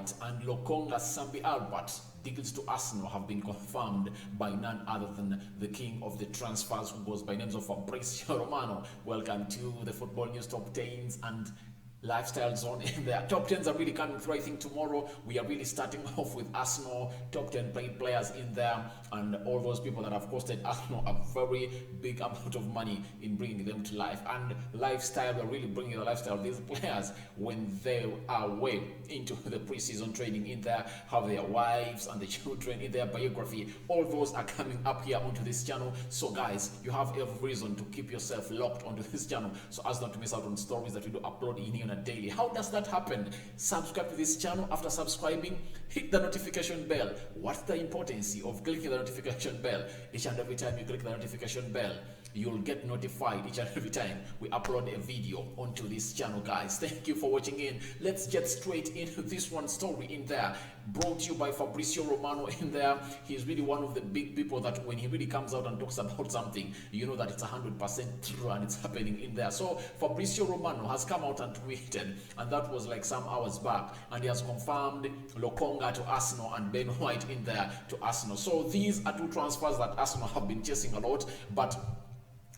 White and Lokonga Sambi Albert deals to Arsenal have been confirmed by none other than the king of the transfers, who goes by names of Fabrizio Romano. Welcome to the Football News Top 10s and lifestyle zone. And the top 10s are really coming through. I think tomorrow we are really starting off with Arsenal top 10 paid players in there, and all those people that have costed Arsenal a very big amount of money in bringing them to life. And lifestyle, we're really bringing the lifestyle of these players when they are way into the preseason training in there, have their wives and the children in their biography. All those are coming up here onto this channel. So guys, you have every reason to keep yourself locked onto this channel so as not to miss out on stories that we do upload in here daily. How does that happen? Subscribe to this channel. After subscribing, hit the notification bell. What's the importance of clicking the notification bell? Each and every time you click the notification bell, you'll get notified each and every time we upload a video onto this channel. Guys, thank you for watching in. Let's get straight into this one story in there, brought to you by Fabrizio Romano in there. He's really one of the big people that when he really comes out and talks about something, you know that it's 100% true and it's happening in there. So Fabrizio Romano has come out and tweeted, and that was like some hours back, and he has confirmed Lokonga to Arsenal and Ben White in there to Arsenal. So these are two transfers that Arsenal have been chasing a lot, but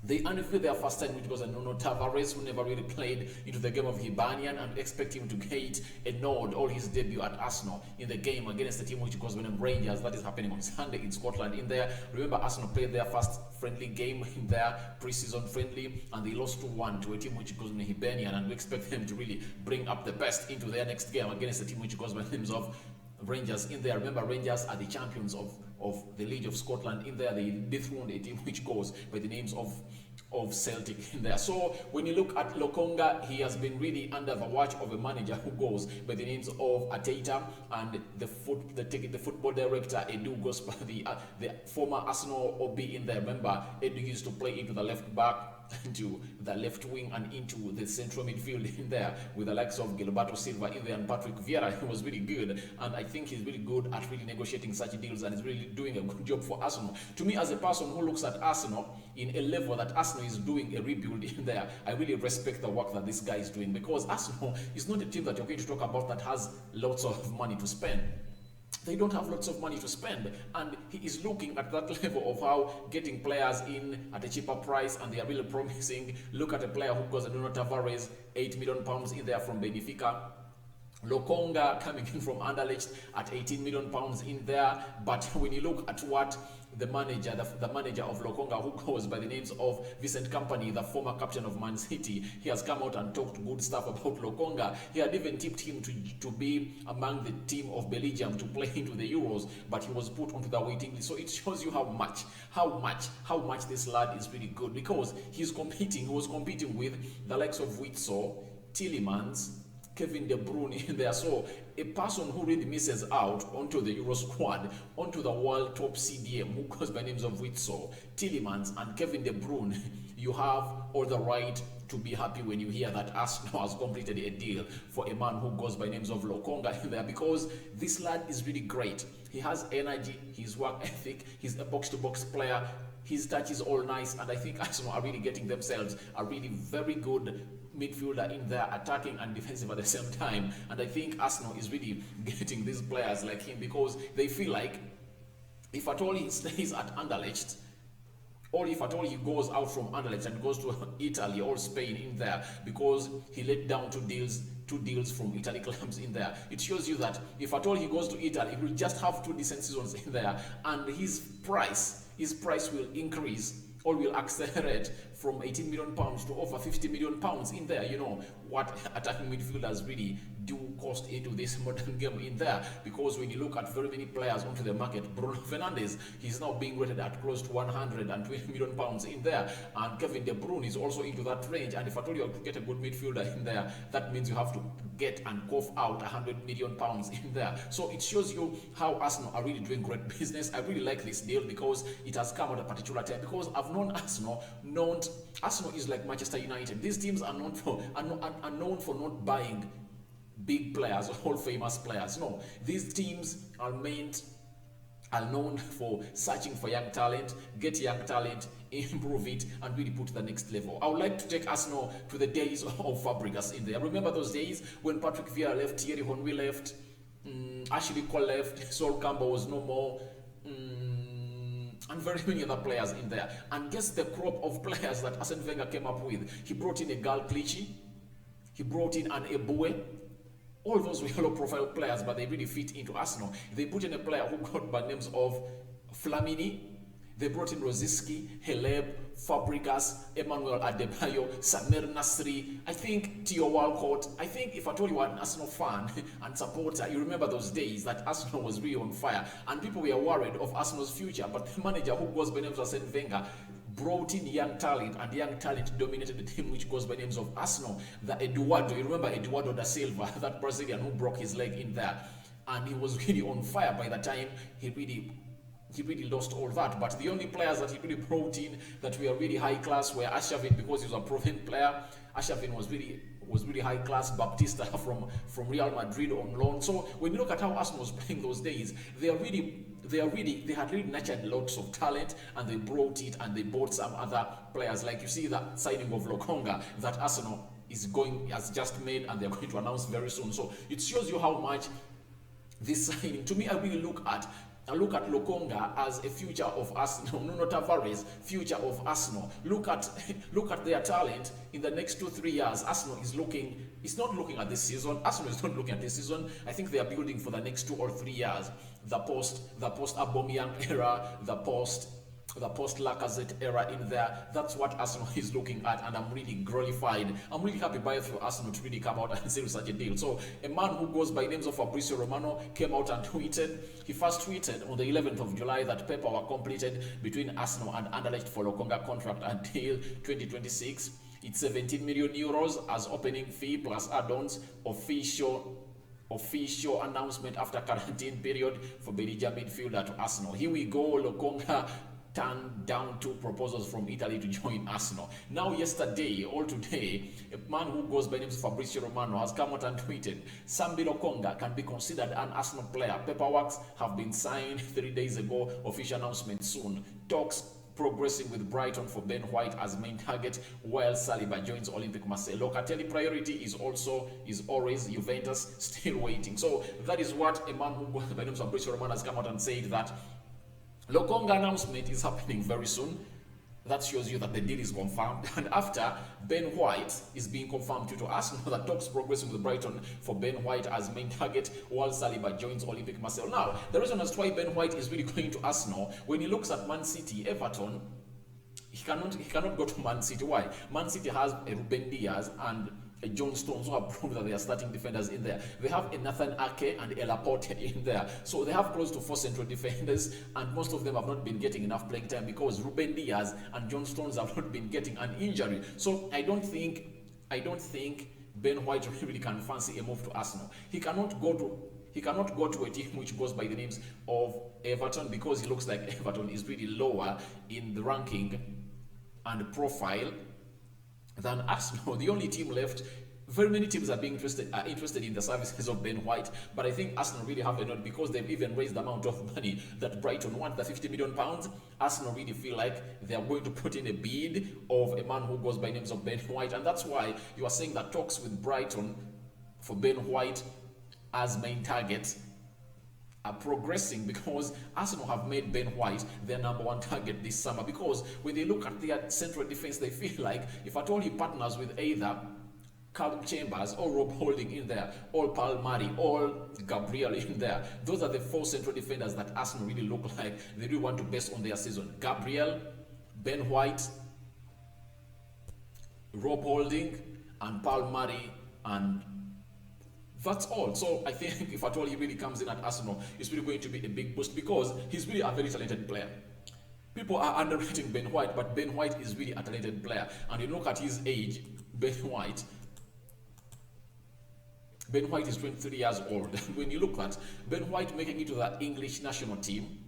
they unveiled their first time, which was a Nuno Tavares, who never really played into the game of Hibernian, and expect him to get a nod or his debut at Arsenal in the game against the team which goes by the Rangers. That is happening on Sunday in Scotland in there. Remember, Arsenal played their first friendly game in their pre-season friendly, and they lost 2-1 to a team which goes by the Hibernian, and we expect them to really bring up the best into their next game against the team which goes by the names of Rangers in there. Remember, Rangers are the champions of the League of Scotland in there. They dethroned a team which goes by the names of Celtic in there. So when you look at Lokonga, he has been really under the watch of a manager who goes by the names of Ateta, and the football director Edu goes by the former Arsenal OB in there. Remember, Edu used to play into the left back, into the left wing, and into the central midfield in there with the likes of Gilberto Silva in there and Patrick Vieira. He was really good, and I think he's really good at really negotiating such deals, and is really doing a good job for Arsenal. To me, as a person who looks at Arsenal in a level that Arsenal is doing a rebuild in there, I really respect the work that this guy is doing, because Arsenal is not a team that you're going to talk about that has lots of money to spend. They don't have lots of money to spend, and he is looking at that level of how getting players in at a cheaper price, and they are really promising. Look at a player who goes Nuno Tavares, £8 million in there from Benfica. Lokonga coming in from Anderlecht at £18 million in there. But when you look at what the manager of Lokonga, who goes by the names of Vincent Kompany, the former captain of Man City, he has come out and talked good stuff about Lokonga. He had even tipped him to be among the team of Belgium to play into the Euros, but he was put onto the waiting list. So it shows you how much this lad is really good, because he was competing with the likes of Witsel, Tielemans, Kevin De Bruyne in there. So a person who really misses out onto the Euro squad, onto the world top CDM, who goes by names of Witsel, Tielemans, and Kevin De Bruyne, you have all the right to be happy when you hear that Arsenal has completed a deal for a man who goes by names of Lokonga in there, because this lad is really great. He has energy, his work ethic, he's a box-to-box player, his touch is all nice, and I think Arsenal are really getting themselves a really very good midfielder in there, attacking and defensive at the same time. And I think Arsenal is really getting these players like him, because they feel like if at all he stays at Anderlecht, or if at all he goes out from Anderlecht and goes to Italy or Spain in there, because he let down two deals from Italy clubs in there, it shows you that if at all he goes to Italy, he will just have 2 decent seasons in there, and his price will increase or will accelerate from £18 million to over £50 million in there. You know what attacking midfielders really do cost into this modern game in there, because when you look at very many players onto the market, Bruno Fernandes, he's now being rated at close to £120 million in there, and Kevin De Bruyne is also into that range. And if I told you to get a good midfielder in there, that means you have to get and cough out £100 million in there. So it shows you how Arsenal are really doing great business. I really like this deal because it has come at a particular time, because I've known Arsenal is like Manchester United. These teams are known for not buying big players or famous players. No, these teams are known for searching for young talent, get young talent, improve it, and really put to the next level. I would like to take Arsenal to the days of Fabregas in there. Remember those days when Patrick Vieira left, Thierry Henry left, Ashley Cole left, Sol Campbell was no more. And very many other players in there. And guess the crop of players that Arsene Wenger came up with. He brought in a Gal Clichy, he brought in an Eboué. All those were low-profile players, but they really fit into Arsenal. They put in a player who got by names of Flamini. They brought in Rosicky, Heleb, Fabregas, Emmanuel Adebayo, Samir Nasri, I think Theo Walcott. I think if I told you an Arsenal fan and supporter, you remember those days that Arsenal was really on fire and people were worried of Arsenal's future. But the manager who goes by names of Arsene Wenger brought in young talent, and young talent dominated the team, which goes by names of Arsenal. The Eduardo, you remember Eduardo da Silva, that Brazilian who broke his leg in there, and he was really on fire by the time he really lost all that. But the only players that he really brought in that were really high class were Arshavin, because he was a proven player. Arshavin was really high class. Baptista from Real Madrid on loan. So when you look at how Arsenal was playing those days, they had really nurtured lots of talent, and they brought it, and they bought some other players. Like you see that signing of Lokonga that Arsenal has just made, and they're going to announce very soon. So it shows you how much this signing, to me, I really look at Lokonga as a future of Arsenal. Nuno Tavares, future of Arsenal. Look at their talent in the next 2-3 years. Arsenal is not looking at this season. Arsenal is not looking at this season. I think they are building for the next 2 or 3 years. The post Aubameyang era, the post Lacazette era in there. That's what Arsenal is looking at, and I'm really gratified. I'm really happy for Arsenal to really come out and say such a deal. So a man who goes by names of Fabrizio Romano came out and tweeted. He first tweeted on the 11th of July that paperwork completed between Arsenal and Anderlecht for Lokonga contract until 2026. It's 17 million euros as opening fee plus add-ons. Official announcement after quarantine period for Belgium midfielder to Arsenal. Here we go. Lokonga turned down 2 proposals from Italy to join Arsenal. Now yesterday or today, a man who goes by name of Fabrizio Romano has come out and tweeted, Sambi Lokonga can be considered an Arsenal player. Paperwork have been signed 3 days ago. Official announcement soon. Talks progressing with Brighton for Ben White as main target, while Saliba joins Olympic Marseille. Locatelli priority is always Juventus, still waiting. So that is what a man who goes by the name of Fabrizio Romano has come out and said, that Lokonga announcement is happening very soon. That shows you that the deal is confirmed. And after Ben White is being confirmed due to Arsenal, that talks progressing with Brighton for Ben White as main target, while Saliba joins Olympic Marseille. Now, the reason as to why Ben White is really going to Arsenal, when he looks at Man City, Everton, he cannot go to Man City. Why? Man City has a Ruben Diaz and a John Stones, who have proved that they are starting defenders in there. They have a Nathan Ake and a Laporte in there. So they have close to 4 central defenders, and most of them have not been getting enough playing time because Ruben Diaz and John Stones have not been getting an injury. So I don't think Ben White really can fancy a move to Arsenal. He cannot go to a team which goes by the names of Everton, because he looks like Everton is really lower in the ranking and profile than Arsenal. The only team left, very many teams are interested in the services of Ben White, but I think Arsenal really have a nod, because they've even raised the amount of money that Brighton want, the £50 million. Arsenal really feel like they are going to put in a bid of a man who goes by names of Ben White, and that's why you are saying that talks with Brighton for Ben White as main target are progressing, because Arsenal have made Ben White their #1 target this summer. Because when they look at their central defense, they feel like if at all he partners with either Callum Chambers or Rob Holding in there, or Palmieri, or Gabriel in there, those are the 4 central defenders that Arsenal really look like they really want to base on their season. Gabriel, Ben White, Rob Holding, and Palmieri, and that's all. So I think if at all he really comes in at Arsenal, it's really going to be a big boost, because he's really a very talented player. People are underrating Ben White, but Ben White is really a talented player. And you look at his age, Ben White is 23 years old. And when you look at Ben White making it to the English national team,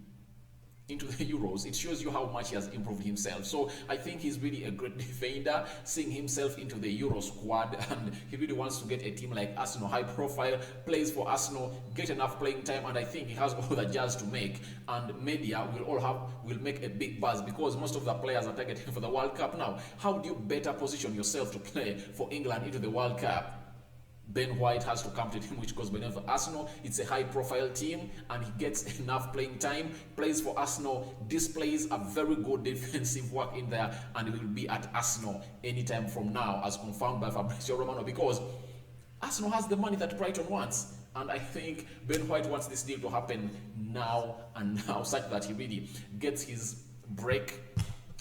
into the Euros, it shows you how much he has improved himself. So I think he's really a great defender, seeing himself into the Euro squad, and he really wants to get a team like Arsenal, high profile, plays for Arsenal, get enough playing time, and I think he has all the jazz to make, and media will make a big buzz, because most of the players are targeting for the World Cup now. How do you better position yourself to play for England into the World Cup Ben White has to come to a team which goes by the name of Arsenal. It's a high-profile team, and he gets enough playing time, plays for Arsenal, displays a very good defensive work in there, and he will be at Arsenal anytime from now, as confirmed by Fabrizio Romano, because Arsenal has the money that Brighton wants. And I think Ben White wants this deal to happen now and now, such that he really gets his break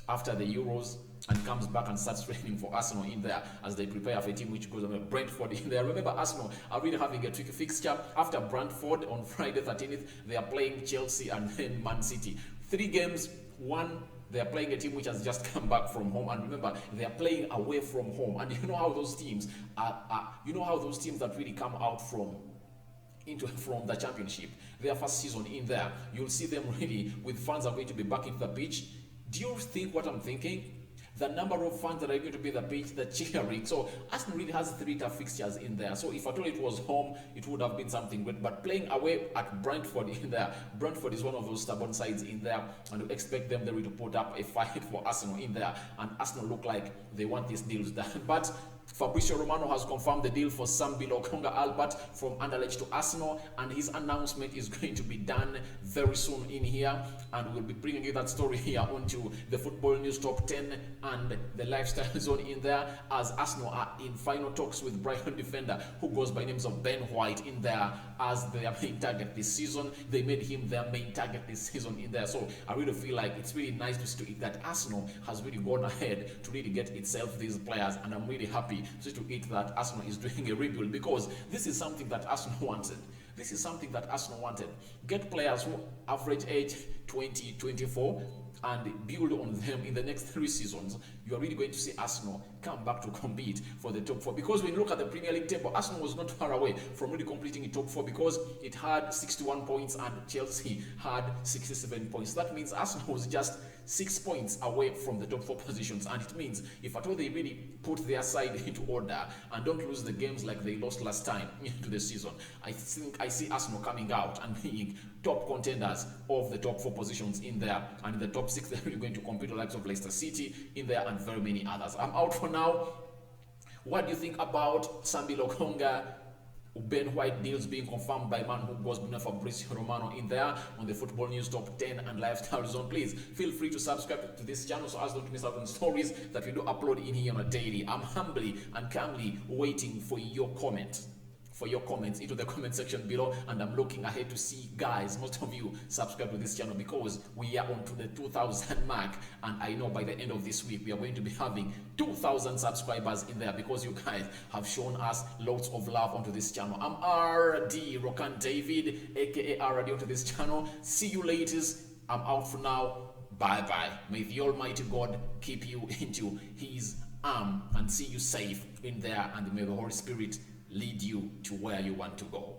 after the Euros and comes back and starts training for Arsenal in there as they prepare for a team which goes on Brentford in there. Remember, Arsenal are really having a tricky fixture. After Brentford on Friday 13th, they are playing Chelsea and then Man City. 3 games, 1. They are playing a team which has just come back from home, and remember, they are playing away from home. And you know how those teams that really come out from the championship, their first season in there, you'll see them really with fans are going to be back into the pitch. Do you think what I'm thinking? The number of fans that are going to be in the pitch, the cheering. So Arsenal really has 3 tough fixtures in there. So if at all it was home, it would have been something great. But playing away at Brentford in there, Brentford is one of those stubborn sides in there, and you expect them to put up a fight for Arsenal in there. And Arsenal look like they want these deals done. But Fabrizio Romano has confirmed the deal for Sambi Lokonga Albert from Anderlecht to Arsenal, and his announcement is going to be done very soon in here, and we'll be bringing you that story here onto the Football News Top 10 and the Lifestyle Zone in there, as Arsenal are in final talks with Brighton defender who goes by names of Ben White in there as their main target this season. They made him their main target this season in there, so I really feel like it's really nice to see that Arsenal has really gone ahead to really get itself these players, and I'm really happy to it that Arsenal is doing a rebuild, because this is something that Arsenal wanted. This is something that Arsenal wanted. Get players who average age 20, 24 and build on them in the next 3 seasons. You are really going to see Arsenal come back to compete for the top 4. Because when you look at the Premier League table, Arsenal was not far away from really completing the top 4, because it had 61 points and Chelsea had 67 points. That means Arsenal was just 6 points away from the top 4 positions, and it means if at all they really put their side into order and don't lose the games like they lost last time into the season, I think I see Arsenal coming out and being top contenders of the top 4 positions in there, and in the top 6 they're really going to compete with the likes of Leicester City in there and very many others. I'm out for now. What do you think about Sambi Lokonga, Ben White deals being confirmed by man who goes by Fabrizio Romano in there on the Football News Top 10 and Lifestyle Zone? Please feel free to subscribe to this channel so as not to miss out on stories that we do upload in here on a daily. I'm humbly and calmly waiting for your comments into the comment section below, and I'm looking ahead to see, guys, most of you subscribe to this channel, because we are on to the 2,000 mark, and I know by the end of this week we are going to be having 2,000 subscribers in there, because you guys have shown us lots of love onto this channel. I'm RD Rokani David, aka RD, onto this channel. See you laters. I'm out for now. Bye bye. May the Almighty God keep you into his arm and see you safe in there, and may the Holy Spirit lead you to where you want to go.